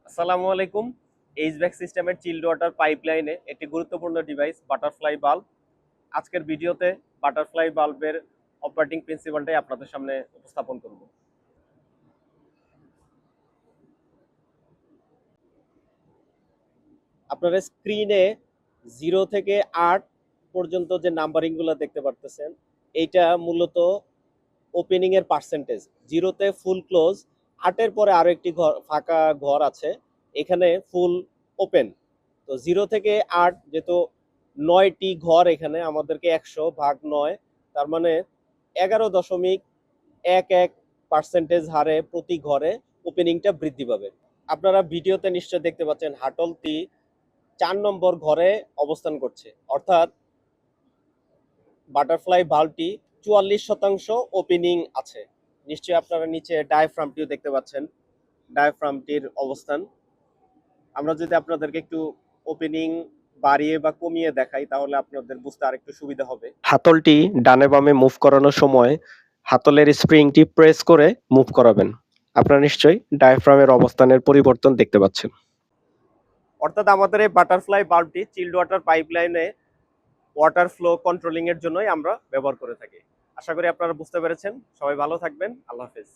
আসসালামু আলাইকুম। এইচভ্যাক সিস্টেমের চিল্ড ওয়াটার পাইপলাইনে একটি গুরুত্বপূর্ণ ডিভাইস বাটারফ্লাই বাল্ব। আজকের ভিডিওতে বাটারফ্লাই বাল্বের অপারেটিং প্রিন্সিপালটাই আপনাদের সামনে উপস্থাপন করব। আপনারা স্ক্রিনে 0 থেকে 8 পর্যন্ত যে নাম্বারিংগুলো দেখতে পারতেছেন, এইটা মূলত ওপেনিং এর পার্সেন্টেজ। 0 তে ফুল ক্লোজ, 8 এর পরে আরো একটি ঘর ফাঁকা ঘর আছে, এখানে ফুল ওপেন। তো 0 থেকে 8 যেহেতু 9টি ঘর, এখানে আমাদেরকে 100 ভাগ 9, তার মানে 11.11% হারে প্রতি ঘরে ওপেনিংটা বৃদ্ধি পাবে। আপনারা ভিডিওতে নিশ্চয় দেখতে পাচ্ছেন হাটলটি 4 নম্বর ঘরে অবস্থান করছে, অর্থাৎ বাটারফ্লাই ভালভটি 44% ওপেনিং আছে। নিশ্চয়ই আপনারা নিচে ডায়াফ্রামটিও দেখতে পাচ্ছেন, ডায়াফ্রামটির অবস্থান। আমরা যদি আপনাদেরকে একটু ওপেনিং বাড়িয়ে বা কমিয়ে দেখাই, তাহলে আপনাদের বুঝতে আরেকটু সুবিধা হবে। হাতলটি ডানে বামে মুভ করানোর সময় হাতলের স্প্রিংটি প্রেস করে মুভ করাবেন। আপনারা নিশ্চয়ই ডায়াফ্রামের অবস্থানের পরিবর্তন দেখতে পাচ্ছেন। অর্থাৎ আমাদের এই বাটারফ্লাই বাল্বটি চিল্ড ওয়াটার পাইপলাইনে ওয়াটার ফ্লো কন্ট্রোলিং এর জন্যই আমরা ব্যবহার করে থাকি। আশা করি আপনারা বুঝতে পেরেছেন। সবাই ভালো থাকবেন। আল্লাহ হাফেজ।